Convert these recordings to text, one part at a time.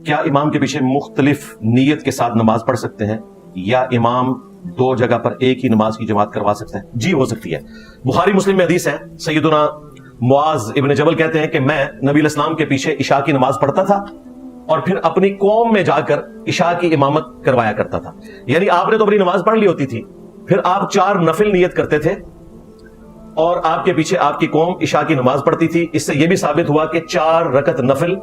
کیا امام کے پیچھے مختلف نیت کے ساتھ نماز پڑھ سکتے ہیں یا امام دو جگہ پر ایک ہی نماز کی جماعت کروا سکتے ہیں؟ جی ہو سکتی ہے. بخاری مسلم میں حدیث ہے، سیدنا معاذ ابن جبل کہتے ہیں کہ میں نبی علیہ السلام کے پیچھے عشاء کی نماز پڑھتا تھا اور پھر اپنی قوم میں جا کر عشاء کی امامت کروایا کرتا تھا. یعنی آپ نے تو اپنی نماز پڑھ لی ہوتی تھی، پھر آپ 4 نفل نیت کرتے تھے اور آپ کے پیچھے آپ کی قوم عشاء کی نماز پڑھتی تھی. اس سے یہ بھی ثابت ہوا کہ 4 رکعت نفل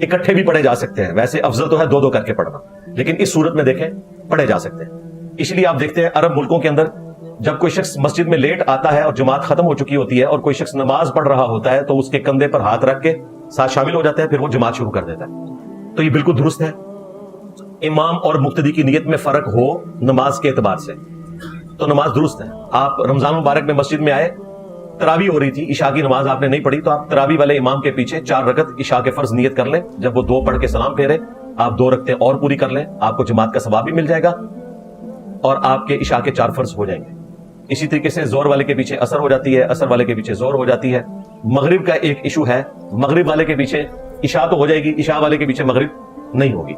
اکٹھے بھی پڑھے جا سکتے ہیں. ویسے افضل تو ہے 2 کر کے پڑھنا، لیکن اس صورت میں دیکھیں پڑھے جا سکتے ہیں. اس لیے آپ دیکھتے ہیں عرب ملکوں کے اندر جب کوئی شخص مسجد میں لیٹ آتا ہے اور جماعت ختم ہو چکی ہوتی ہے اور کوئی شخص نماز پڑھ رہا ہوتا ہے تو اس کے کندھے پر ہاتھ رکھ کے ساتھ شامل ہو جاتا ہے، پھر وہ جماعت شروع کر دیتا ہے. تو یہ بالکل درست ہے. امام اور مقتدی کی نیت میں فرق ہو نماز کے اعتبار سے تو نماز درست ہے. آپ رمضان مبارک میں مسجد میں آئے، تراویح ہو رہی تھی، عشاء کی نماز آپ نے نہیں پڑھی، تو آپ تراویح والے امام کے پیچھے 4 رکعت عشاء کے فرض نیت کر لیں. جب وہ 2 پڑھ کے سلام پھیرے آپ 2 رکعتیں اور پوری کر لیں، آپ کو جماعت کا ثواب بھی مل جائے گا اور آپ کے عشاء کے 4 فرض ہو جائیں گے. اسی طریقے سے زور والے کے پیچھے اثر ہو جاتی ہے، اثر والے کے پیچھے زور ہو جاتی ہے. مغرب کا ایک ایشو ہے، مغرب والے کے پیچھے عشاء تو ہو جائے گی، عشاء والے کے پیچھے مغرب نہیں ہوگی.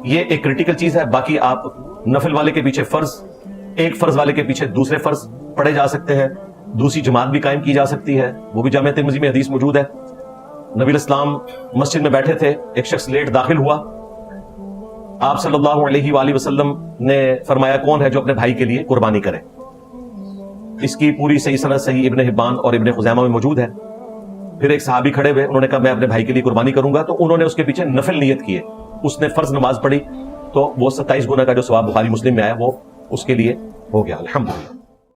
یہ ایک کرٹیکل چیز ہے. باقی آپ نفل والے کے پیچھے فرض، ایک فرض والے کے پیچھے دوسرے فرض پڑھے جا سکتے ہیں. دوسری جماعت بھی قائم کی جا سکتی ہے، وہ بھی جامع ترمذی میں حدیث موجود ہے. نبی علیہ السلام مسجد میں بیٹھے تھے، ایک شخص لیٹ داخل ہوا. آپ صلی اللہ علیہ وآلہ وسلم نے فرمایا کون ہے جو اپنے بھائی کے لیے قربانی کرے؟ اس کی پوری صحیح سند صحیح ابن حبان اور ابن خزیمہ میں موجود ہے. پھر ایک صحابی کھڑے ہوئے، انہوں نے کہا میں اپنے بھائی کے لیے قربانی کروں گا، تو انہوں نے اس کے پیچھے نفل نیت کیے. اس نے فرض نماز پڑھی تو وہ 27 گنا کا جو ثواب بخاری مسلم میں آیا وہ اس کے لیے ہو گیا. الحمدللہ.